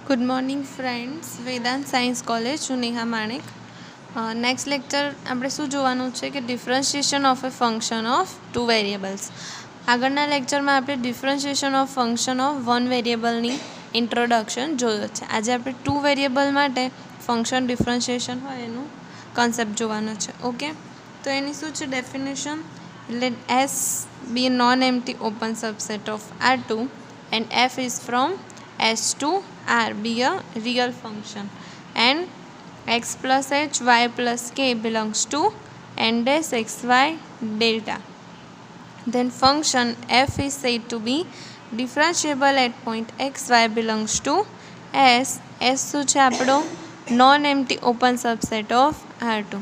Good morning friends, वेदांत science college हूँ नेहा माणिक। Next lecture આપણે શું જોવાનું છે કે differentiation of a function of two variables. આગળના લેક્ચરમાં આપણે differentiation of function of one વેરિયેબલની ઇન્ટ્રોડક્શન જોયો છે। આજે આપણે ટુ વેરિયેબલ માટે ફંક્શન ડિફરન્શિએશન હોય એનું કોન્સેપ્ટ જોવાનો છે। ઓકે, તો એની શું છે ડેફિનેશન? એટલે S be a non empty open subset of R2 and f is from S to R be a real function and x plus h y plus k belongs to n dash x y delta. Then function f is said to be differentiable at point x y belongs to S. S શું છે આપણો non empty open subset of R2।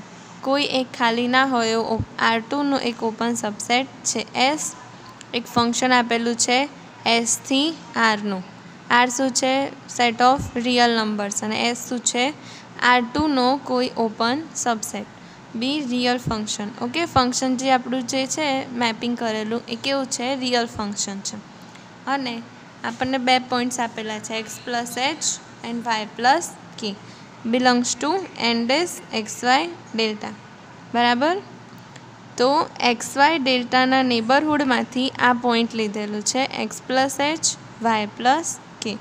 કોઈ એક ખાલી ના હોય એવો R2નો એક ઓપન સબસેટ છે। S એક ફંક્શન આપેલું છે S થી Rનું। R શું છે? સેટ ઓફ રિયલ નંબર્સ અને S શું છે? R2નો કોઈ ઓપન સબસેટ। બી રિયલ ફંક્શન। ઓકે, ફંક્શન જે આપણું જે છે મેપિંગ કરેલું એ કેવું છે? રિયલ ફંક્શન છે। અને આપણને બે પોઈન્ટ્સ આપેલા છે x plus h and y plus k belongs to an dash x y delta. બરાબર, તો એક્સ વાય ડેલ્ટાના નેબરહુડમાંથી આ પોઈન્ટ લીધેલું છે x plus h y plus k.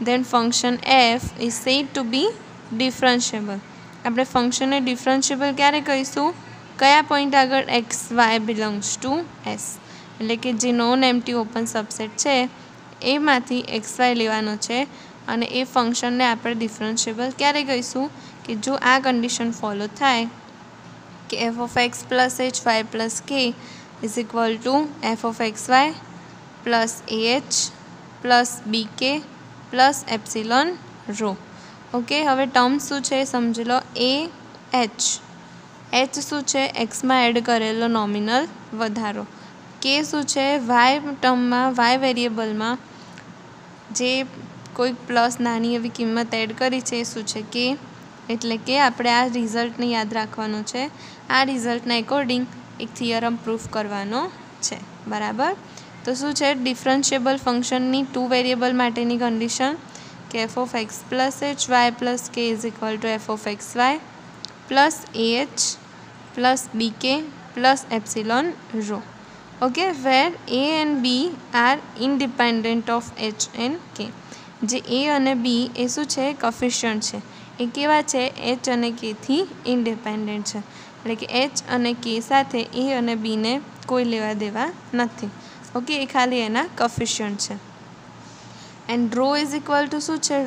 Then function f is said to be differentiable. આપણે ફંક્શનને differentiable ક્યારે કહીશું? કયા પોઈન્ટ આગળ? X y belongs to S, એટલે કે જે નોન એમ્પ્ટી ઓપન સબસેટ છે એમાંથી એક્સ વાય લેવાનો છે અને એ ફંક્શનને આપણે ડિફરન્શિયેબલ ક્યારે કહીશું? કે જો આ કન્ડિશન ફોલો થાય કે f of x plus h y plus k is equal to f of x y plus a h plus b k plus epsilon rho. Okay, હવે ટર્મ્સ શું છે સમજી લો। એ એચ શું છે? એક્સમાં એડ કરેલો નોમિનલ વધારો। કે શું છે? વાય ટર્મમાં વાય વેરિયેબલમાં જે કોઈ પ્લસ નાની એવી કિંમત એડ કરી છે એ શું છે? કે। એટલે કે આપણે આ રિઝલ્ટને યાદ રાખવાનું છે। આ રિઝલ્ટના એકોર્ડિંગ એક થિયરમ પ્રૂફ કરવાનો છે। બરાબર, તો શું છે ડિફરન્શિયેબલ ફંક્શનની ટુ વેરિયેબલ માટેની કન્ડિશન? કે f of x plus h y plus k is equal to f of x y plus a h plus b k plus epsilon rho. Okay, where a and b are independent of h and k. જે એ અને બી એ શું છે? Coefficient છે। એ કેવા છે? H અને કેથી independent છે, એટલે કે એચ અને કે સાથે એ અને બીને કોઈ લેવા દેવા નથી। ઓકે, એ ખાલી એના કોફિશિયન્ટ છે। And rho is equal to શું છે?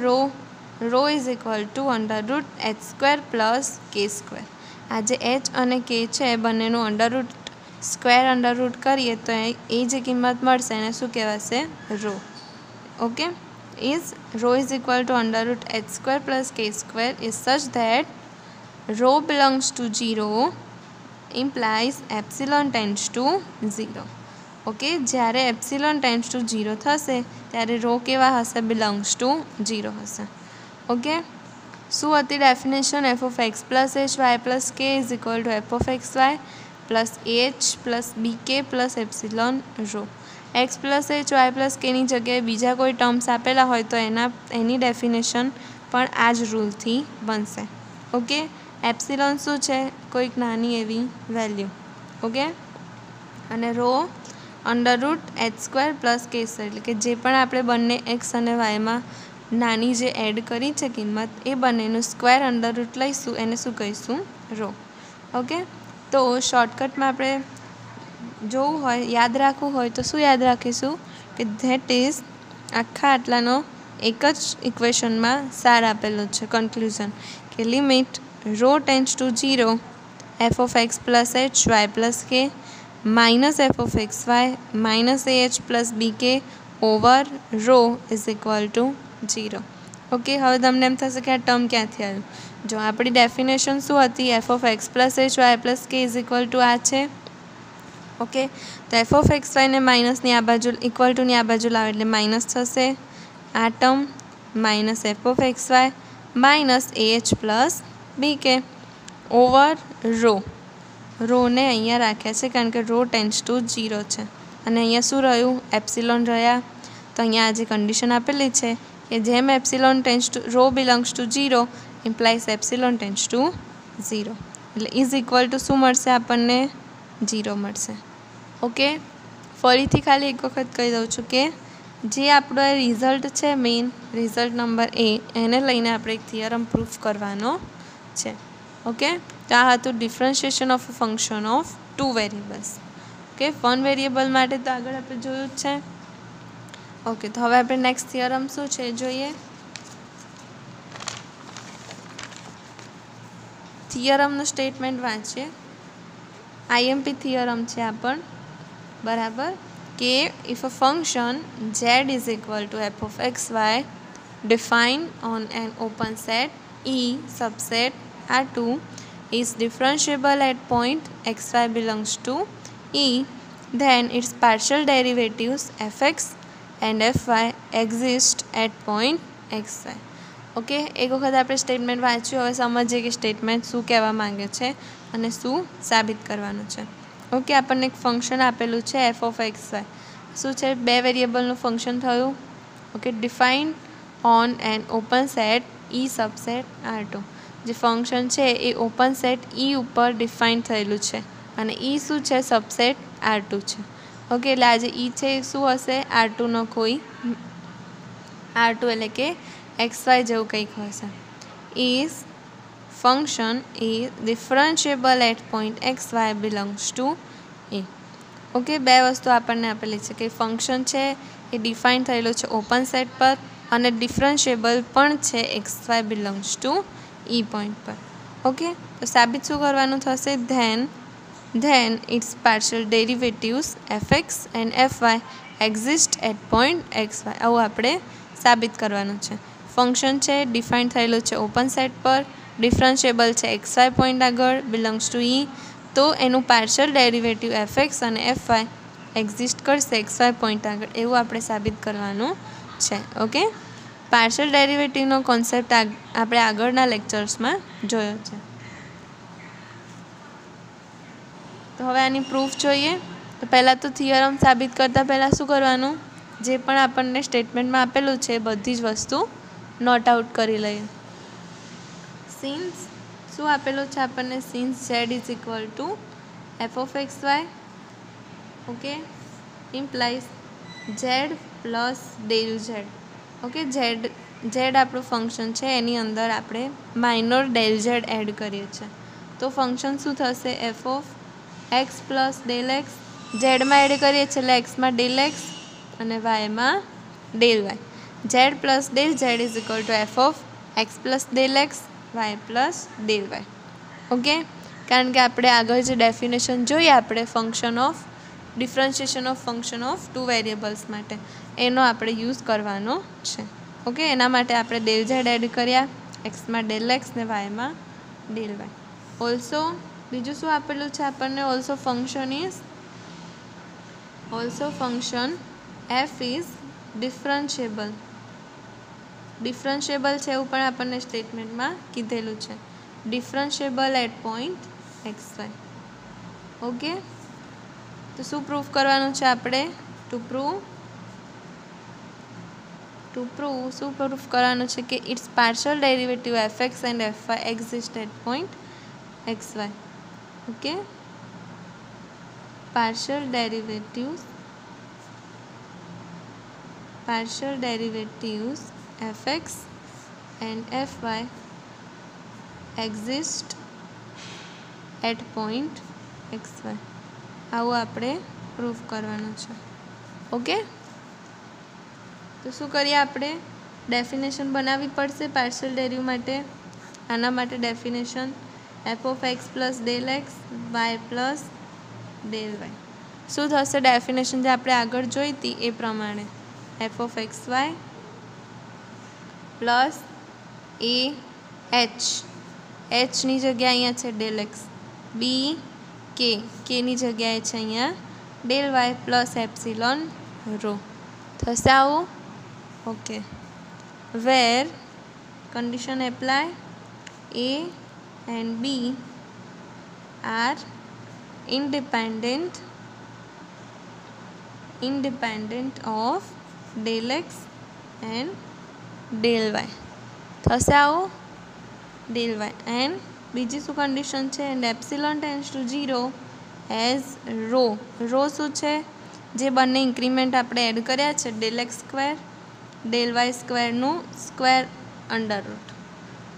Rho is equal to under root h square plus k square. આ જે એચ અને કે છે બંનેનું અંડરરૂટ કરીએ તો એ જે કિંમત મળશે એને શું કહેવાશે? Rho. Okay, rho is equal to under root h square plus k square is such that rho belongs to 0 implies epsilon tends to 0। Okay, જ્યારે એપ્સિલોન ટેન્ડ્સ ટુ 0 થશે ત્યારે રો કેવા હશે? બિલોંગ્સ ટુ 0 હશે। ઓકે, શું હતી definition? F of x plus h y plus k is equal to f of x y plus a h plus b k plus epsilon rho. X plus h y plus કેની જગ્યાએ બીજા કોઈ terms આપેલા હોય તો એની definition પણ આ જ રૂલથી બનશે। ઓકે, એપ્સિલોન શું છે? કોઈક નાની એવી વેલ્યુ। ઓકે, અને rho under root h square plus k square, એટલે કે જે પણ આપણે બંને એક્સ અને વાયમાં નાની જે એડ કરી છે કિંમત એ બંનેનું સ્ક્વેર અંડરરૂટ લઈશું એને શું કહીશું? રો। ઓકે, તો શોર્ટકટમાં આપણે જોવું હોય, યાદ રાખવું હોય તો શું યાદ રાખીશું? કે ધેટ ઇઝ આખા આટલાનો એક જ ઇક્વેશનમાં સાર આપેલો છે કન્ક્લુઝન, કે limit rho tends to 0 f of x plus h y plus k minus f of x y minus a h plus b k over rho is equal to 0। Okay, હવે તમને એમ થશે કે આ ટર્મ ક્યાંથી આવ્યું? જો આપણી ડેફિનેશન શું હતી? F of x plus h y plus k is equal to આ છે। ઓકે, તો એફ ઓફ એક્સ વાયને માઇનસની આ બાજુ ઇક્વલ ટુની આ બાજુ લાવે એટલે માઇનસ થશે આ term minus f of x y minus a h plus b k over રોને અહીંયા રાખ્યા છે કારણ કે રો ટેન્ડ્સ ટુ 0 છે અને અહીંયા શું રહ્યું? એપ્સિલોન રહ્યા। તો અહીંયા આ જે કન્ડિશન આપેલી છે કે કે જેમ epsilon tends to rho belongs to 0 implies epsilon tends to 0, એટલે ઇઝ ઇક્વલ ટુ શું મળશે આપણને? 0 મળશે. ઓકે, ફરીથી ખાલી એક વખત કહી દઉં છું કે જે આપણો રિઝલ્ટ છે, મેઇન રિઝલ્ટ નંબર એને લઈને આપણે એક થિયરમ પ્રૂફ કરવાનો છે. ઓકે, તો આ હતું differentiation of a function of 2 variables. Okay, 1 variable માટે તો આગળ આપણે જોયું જ છે. ઓકે, તો હવે આપણે નેક્સ્ટ થિયરમ શું છે જોઈએ. થિયરમનું સ્ટેટમેન્ટ વાંચીએ. આઈએમપી થિયરમ છે આ પણ, બરાબર, કે if a function z is equal to f of x y defined on an open set E subset R2 is differentiable at point xy belongs to E, then its partial derivatives fx and fy exist at point xy. Okay, એક વખત આપણે statement વાંચ્યું. હવે સમજીએ કે statement શું કહેવા માંગે છે અને શું સાબિત કરવાનું છે. ઓકે, આપણને એક ફંક્શન આપેલું છે એફ ઓફ એક્સ વાય. શું છે? 2 વેરિયેબલનું ફંક્શન થયું. Okay, defined on an open set E subset R2. જે ફંક્શન છે એ ઓપન સેટ ઈ ઉપર ડિફાઇન થયેલું છે અને ઈ શું છે? સબસેટ R2 છે. ઓકે, એટલે આ જે ઈ છે એ શું હશે? R2નો કોઈ R2 એટલે કે એક્સ વાય જેવું કંઈક હશે. Is function is differentiable at point x y belongs to A. Okay, 2 વસ્તુ આપણને આપેલી છે કે ફંક્શન છે એ ડિફાઇન થયેલું છે ઓપન સેટ પર અને ડિફરન્શિયેબલ પણ છે x y belongs to E point પર. ઓકે, તો સાબિત શું કરવાનું થશે? Then its partial derivatives f x and f y exist at point x y. આવું આપણે સાબિત કરવાનું છે. ફંક્શન છે ડિફાઇન થયેલું છે ઓપન સેટ પર, ડિફરન્શિયેબલ છે એક્સ વાય પોઈન્ટ આગળ, બિલોંગ્સ ટુ ઈ, તો એનું પાર્શિયલ ડેરિવેટિવ એફએક્સ અને એફવાય એક્ઝિસ્ટ કરશે એક્સ વાય પોઈન્ટ આગળ, એવું આપણે સાબિત કરવાનું છે. ઓકે, પાર્શિયલ ડેરિવેટિવનો કોન્સેપ્ટ આપણે આગળના લેક્ચર્સમાં જોયો છે. તો હવે આની પ્રૂફ જોઈએ. તો પહેલાં તો થિયરમ સાબિત કરતાં પહેલાં શું કરવાનું? જે પણ આપણને સ્ટેટમેન્ટમાં આપેલું છે બધી જ વસ્તુ નોટ આઉટ કરી લઈએ. સિન્સ શું આપેલું છે આપણને? Since z is equal to f of x y, okay, implies z plus del z. Okay, z આપણું ફંક્શન છે એની અંદર આપણે માઇનોર ડેલ ઝેડ એડ કરીએ છીએ. તો ફંક્શન શું થશે? F of x plus del x. ઝેડમાં એડ કરીએ છીએ એટલે એક્સમાં ડેલ એક્સ અને વાયમાં del y. Z plus del z is equal to f of x plus del x y plus del y. Okay, કારણ કે આપણે આગળ જે ડેફિનેશન જોઈએ આપણે function of differentiation of function of 2 variables માટે, એનો આપણે યુઝ કરવાનો છે. ઓકે, એના માટે આપણે ડેલ ઝેડ એડ કર્યા, એક્સમાં ડેલ એક્સ ને વાયમાં ડેલ વાય. ઓલ્સો બીજું શું આપેલું છે આપણને? Also function f is differentiable છે એવું પણ આપણને સ્ટેટમેન્ટમાં કીધેલું છે. Differentiable at point x y. Okay, તો શું પ્રૂફ કરવાનું છે આપણે? ટુ પ્રૂવ શું પ્રૂફ કરવાનું છે કે its partial derivative f x and f y exist at point x y. Okay, partial derivatives fx and fy exist at point xy. આવું આપણે પ્રૂફ કરવાનું છે. ઓકે, તો શું કરીએ આપણે? ડેફિનેશન બનાવવી પડશે પાર્શિયલ ડેરિવ માટે. આના માટે definition f of x plus del x y plus del y. શું થશે? ડેફિનેશન જે આપણે આગળ જોઈ હતી એ પ્રમાણે f of x y plus a એચની જગ્યાએ અહીંયા છે ડેલ એક્સ, બી કેની જગ્યાએ છે અહીંયા del y plus epsilon rho થશે આવું. Okay, where condition apply a and b are independent of del x and del y થશે આવું ડેલ વાય એન્ડ બીજી શું કન્ડિશન છે and epsilon tends to 0 as rho શું છે જે બંને ઇન્ક્રીમેન્ટ આપણે એડ કર્યા છે del x square del y સ્ક્વેરનું square under root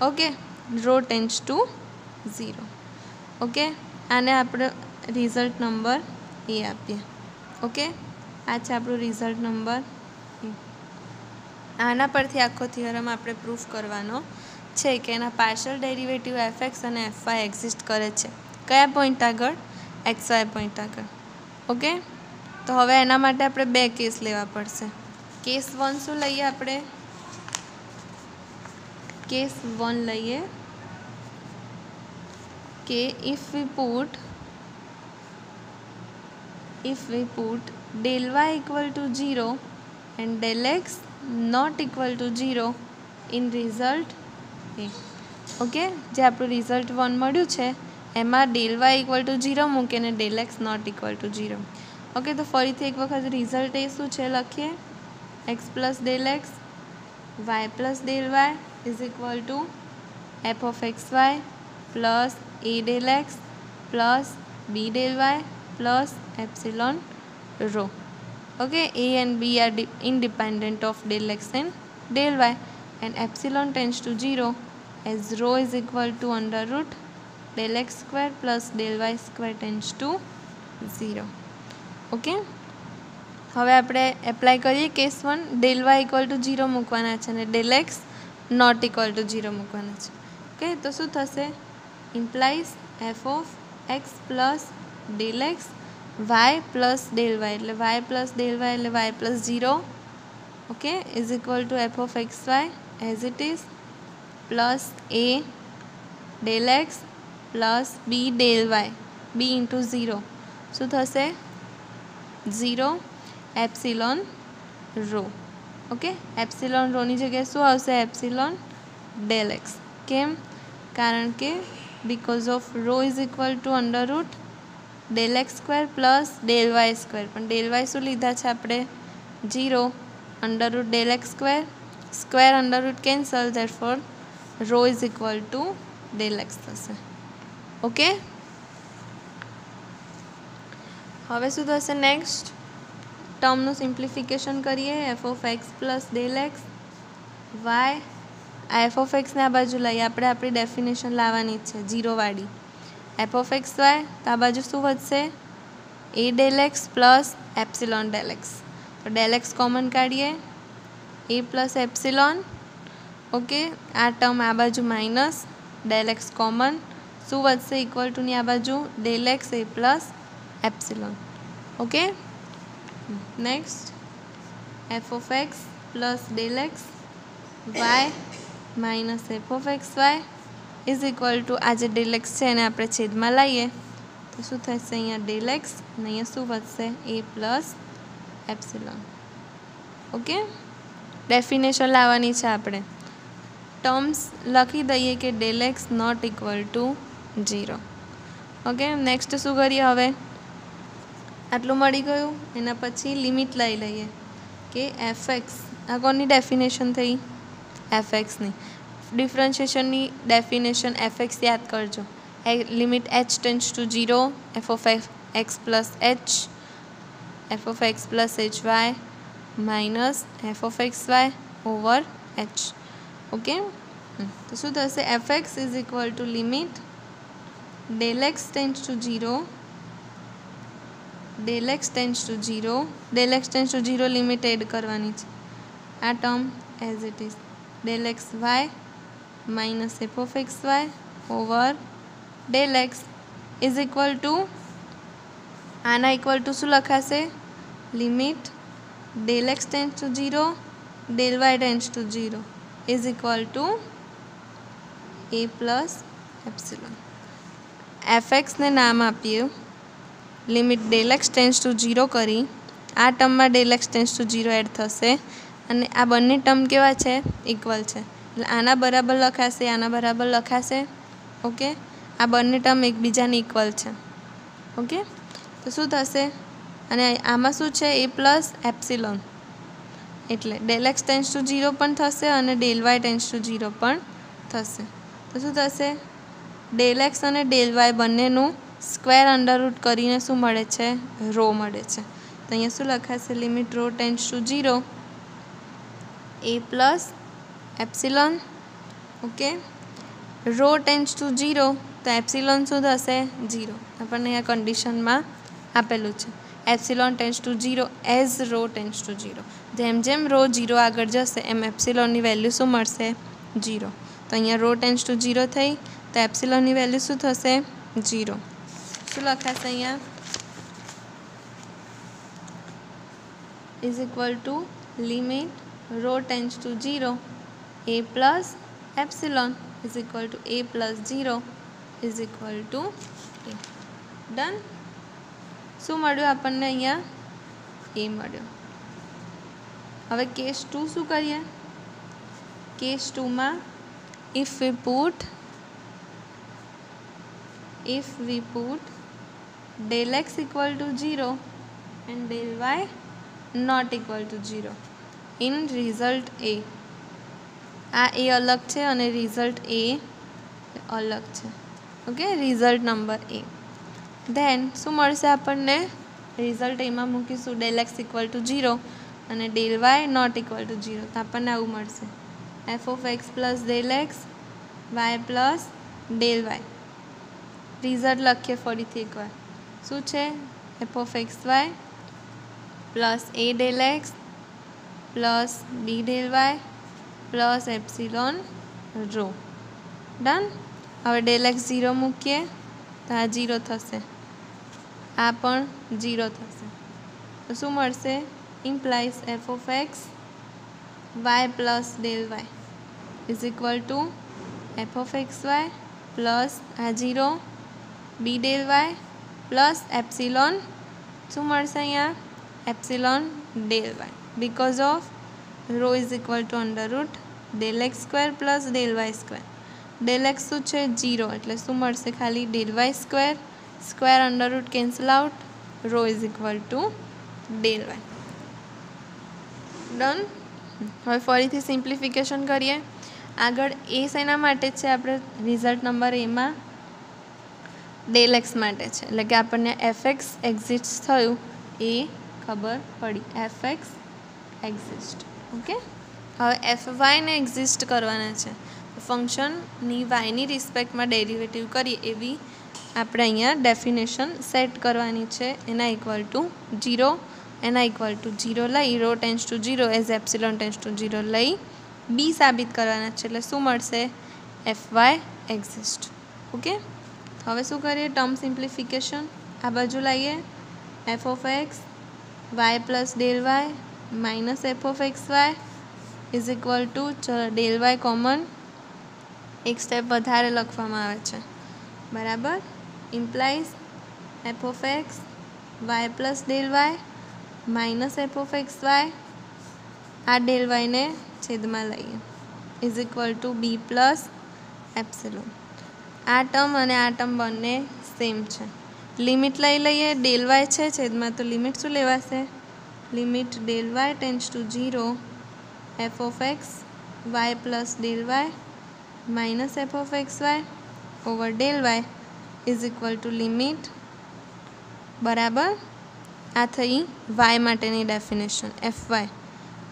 okay rho tends to 0 okay આને આપણે રિઝલ્ટ નંબર એ આપીએ ઓકે આ છે આપણું રિઝલ્ટ નંબર એ આના પરથી આખો થિયરમ આપણે પ્રૂફ કરવાનો છે કે એના પાર્શિયલ ડેરિવેટિવ એફએક્સ અને એફવાય એક્ઝિસ્ટ કરે છે કયા પોઈન્ટ આગળ એક્સ વાય પોઈન્ટ આગળ ઓકે તો હવે એના માટે આપણે બે કેસ લેવા પડશે કેસ 1 શું લઈએ આપણે કેસ 1 લઈએ કે if we put del y equal to 0 and del x not equal to 0 in result a okay જે આપણું રિઝલ્ટ 1 મળ્યું છે એમાં del y equal to 0 મૂકીને del x not equal to 0 okay તો ફરીથી એક વખત રિઝલ્ટ એ શું છે લખીએ x plus del x y plus del y is equal to f of xy plus a del x plus b del y plus epsilon rho okay a and b are independent of del x and del y and epsilon tends to 0 as rho is equal to under root del x square plus del y square tends to 0 okay હવે આપણે apply કરીએ case 1 del y equal to 0 મૂકવાના છે અને del x not equal to 0 મૂકવાના છે okay તો શું થશે implies f of x plus del x y plus del y એટલે y plus del y એટલે y plus 0 okay is equal to f of xy as it is plus a del x plus b del y b into 0 શું થશે 0 epsilon rho okay epsilon રોની જગ્યાએ શું આવશે epsilon del x કેમ કારણ કે because of rho is equal to under root del x square plus del y square પણ del y શું લીધા છે આપણે 0 under root del x square under root cancel therefore rho is equal to del x થશે okay હવે શું થશે next ટર્મનું simplification કરીએ f of x plus del x y આ એફ ઓફ એક્સને આ બાજુ લઈએ આપણે આપણી ડેફિનેશન લાવવાની છે 0 વાળી એફ ઓફ એક્સ વાય તો આ બાજુ શું વધશે a del x plus epsilon del x તો ડેલ એક્સ કોમન કાઢીએ એ પ્લસ એપ્સિલોન ઓકે આ ટર્મ આ બાજુ માઇનસ ડેલ એક્સ કોમન શું વધશે ઇક્વલ ટુની આ બાજુ del x a plus epsilon okay next f of x plus del x y minus f of x y is equal to આ જે ડેલ એક્સ છે એને આપણે છેદમાં લાવીએ તો શું થશે અહીંયા ડેલ એક્સ અને અહીંયા શું વધશે a plus epsilon okay definition લાવવાની છે આપણે ટર્મ્સ લખી દઈએ કે del x not equal to 0 okay next શું કરીએ હવે આટલું મળી ગયું એના પછી લિમિટ લઈ લઈએ કે એફ એક્સ આ કોની ડેફિનેશન થઈ એફ એક્સની ડિફરન્શિએશનની ડેફિનેશન એફ એક્સ યાદ કરજો limit h tends to 0 f of x plus h f of x plus h y minus f of x y over h okay તો શું થશે f x is equal to limit del x tends to 0 del x tends to 0 del x tends to 0 limit add કરવાની છે આ term as it is del x y minus f of x y over del x is equal to આના equal to શું લખાશે limit del x tends to 0 del y tends to 0 is equal to a plus epsilon f એક્સને નામ આપ્યું limit del x tends to 0 કરી આ ટર્મમાં del x tends to 0 add થશે અને આ બંને ટર્મ કેવા છે ઇક્વલ છે એટલે આના બરાબર લખાશે આના બરાબર લખાશે ઓકે આ બંને ટર્મ એકબીજાને ઇક્વલ છે ઓકે તો શું થશે અને આમાં શું છે એ પ્લસ એપ્સિલોન એટલે ડેલ એક્સ ટેન્સ ટુ 0 પણ થશે અને ડેલ વાય ટેન્સ ટુ 0 પણ થશે. તો શું થશે? ડેલ એક્સ અને ડેલ વાય બંનેનું સ્ક્વેર અંડરરૂટ કરીને શું મળે છે? રો મળે છે. તો અહીંયા શું લખાશે? Limit rho tends to 0 a plus epsilon. Okay, rho tends to 0 તો એપ્સિલોન શું થશે? 0. આપણને અહીંયા કન્ડિશનમાં આપેલું છે epsilon tends to 0 as rho tends to 0. જેમ જેમ રો 0 આગળ જશે એમ એપ્સિલોનની વેલ્યુ શું મળશે? 0. તો અહીંયા રો ટેન્સ ટુ 0 થઈ તો એપ્સિલોનની વેલ્યુ શું થશે? 0. શું લખાશે અહીંયા? Is equal to limit rho tends to 0 a plus epsilon is equal to a plus 0 is equal to a. Done. શું મળ્યું આપણને અહીંયા? a મળ્યો. હવે કેસ 2 શું કરીએ? કેસ 2માં if we put del x equal to 0 and del y not equal to 0 in result a. આ a અલગ છે અને રિઝલ્ટ a અલગ છે. Okay, result number a. Then શું મળશે આપણને? રિઝલ્ટ એમાં મૂકીશું ડેલ એક્સ ઇક્વલ ટુ 0 અને del y not equal to 0. તો આપણને આવું મળશે f of x plus del x y plus del y. Result લખીએ ફરીથી એકવાર. શું છે? F of x y plus a del x plus b del y plus epsilon rho. Done. હવે ડેલ એક્સ 0 મૂકીએ તો આ 0 થશે, આ પણ 0 થશે. તો શું મળશે? Implies f of x y plus del y is equal to f of x y plus આ 0 b del y plus epsilon. શું મળશે અહીંયા? Epsilon del y because of rho is equal to under root del x square plus del y square. Del x શું છે? 0. એટલે શું મળશે? ખાલી del y square. Square under root cancel out. Rho is equal to del y. Done. હવે ફરીથી simplification કરીએ. આગળ એ શેના માટે છે? આપણે રિઝલ્ટ નંબર એમાં ડેલ એક્સ માટે છે. એટલે કે આપણને એફ એક્સ એક્ઝિસ્ટ થયું એ ખબર પડી. F x exist. ઓકે, હવે એફ વાયને એક્ઝિસ્ટ કરવાના છે. ફંક્શનની વાયની રિસ્પેક્ટમાં ડેરિવેટિવ કરીએ એવી આપણે અહીંયા ડેફિનેશન સેટ કરવાની છે. એના ઇક્વલ ટુ 0, એના ઇક્વલ ટુ 0 લઈ rho tends to 0 as epsilon tends to 0 લઈ બી સાબિત કરવાના છે. એટલે શું મળશે? F y exist. ઓકે, હવે શું કરીએ? ટર્મ સિમ્પ્લિફિકેશન આ બાજુ લાવીએ. F of x y plus del y minus f of x y is equal to, ચલો ડેલ વાય કોમન, એક સ્ટેપ વધારે લખવામાં આવે છે, બરાબર. Implies f of x y plus del y minus f of x y, આ del વાયને છેદમાં લઈએ is equal to b plus epsilon. આ ટર્મ અને આ ટર્મ બંને સેમ છે. લિમિટ લઈ લઈએ. ડેલ વાય છે છેદમાં, તો લિમિટ શું લેવાશે? Limit del y tends to 0 f of x y plus del y minus f of x y over del y is equal to limit, બરાબર. આ થઈ વાય માટેની definition. F y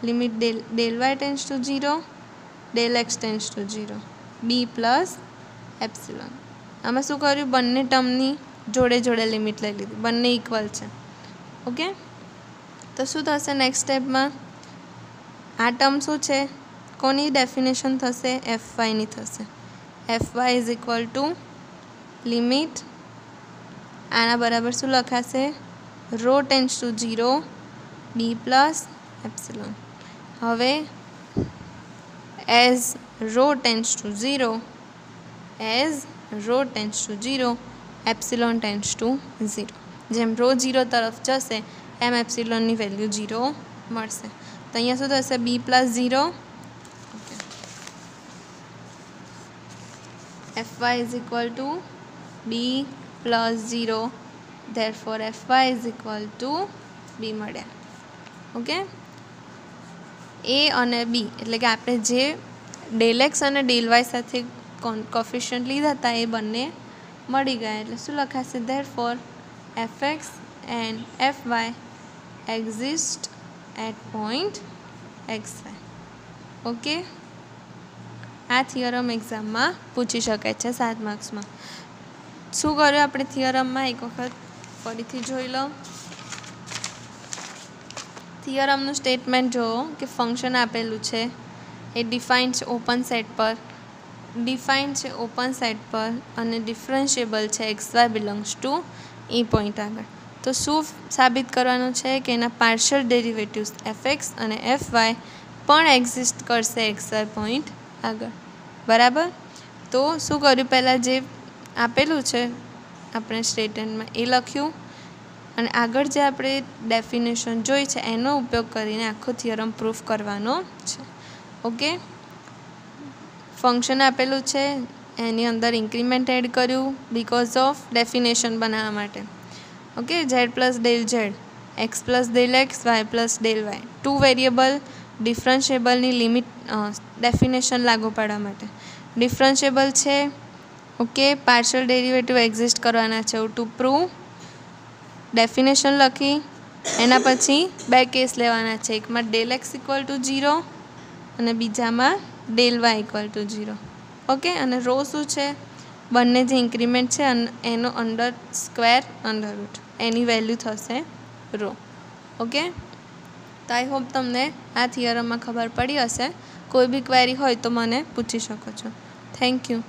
limit del y tends to 0 del x tends to 0 b plus epsilon. આમાં શું કર્યું? બંને ટર્મની જોડે જોડે લિમિટ લઈ લીધી, બંને ઇક્વલ છે. ઓકે, તો શું થશે નેક્સ્ટ સ્ટેપમાં? આ ટર્મ શું છે? કોની ડેફિનેશન થશે? એફ વાયની થશે. F y is equal to limit, આના બરાબર શું લખાશે? Rho tends to 0 b plus epsilon. હવે as rho tends to 0 epsilon tends to 0. જેમ રો 0 તરફ જશે એમ એપ્સિલોનની વેલ્યુ 0 મળશે. તો અહીંયા શું થશે? B plus 0. Okay, f y is equal to b plus 0. therefore fy is equal to b મળ્યા. ઓકે, એ અને બી એટલે કે આપણે જે ડેલ એક્સ અને ડેલ વાય સાથે કોફિશિયન્ટ લીધા હતા એ બંને મળી ગયા. એટલે શું લખાશે? Therefore f x and f y exist at point x y. Okay, આ થિયરમ એક્ઝામમાં પૂછી શકાય છે 7 માર્ક્સમાં. શું કર્યું આપણે થિયરમમાં એક વખત ફરીથી જોઈ લો. થિયરમનું સ્ટેટમેન્ટ જુઓ કે ફંક્શન આપેલું છે એ ડિફાઇન્ડ છે ઓપન સેટ પર અને ડિફરન્શિયેબલ છે x y belongs to a point આગળ. તો શું સાબિત કરવાનું છે કે એના પાર્શિયલ ડેરિવેટિવ્સ એફ એક્સ અને એફ વાય પણ એક્ઝિસ્ટ કરશે એક્સ વાય પોઈન્ટ આગળ. બરાબર. તો શું કર્યું? પહેલાં જે આપેલું છે આપણે સ્ટેટમેન્ટમાં એ લખ્યું અને આગળ જે આપણે ડેફિનેશન જોઈ છે એનો ઉપયોગ કરીને આખો થિયરમ પ્રૂફ કરવાનો છે. ઓકે, ફંક્શન આપેલું છે એની અંદર ઇન્ક્રીમેન્ટ એડ કર્યું બિકોઝ ઓફ ડેફિનેશન બનાવવા માટે. Okay, z plus del z, x plus del x, y plus del y, 2 variable ડિફરન્શિયેબલની લિમિટ ડેફિનેશન લાગુ પાડવા માટે. ડિફરન્શિયેબલ છે. ઓકે, પાર્શિયલ ડેરિવેટિવ એક્ઝિસ્ટ કરવાના છે ટુ પ્રૂવ. ડેફિનેશન લખી એના પછી 2 કેસ લેવાના છે. એકમાં ડેલ એક્સ ઇક્વલ ટુ 0 અને બીજામાં del y equal to 0. Okay, અને રો શું છે? બંને જે ઇન્ક્રીમેન્ટ છે એનો અંડર સ્ક્વેર અંડર રૂટ એની વેલ્યુ થશે રો. ઓકે, તો આઈ હોપ તમને આ થિયરમમાં ખબર પડી હશે. કોઈ બી ક્વેરી હોય તો મને પૂછી શકો છો. Thank you.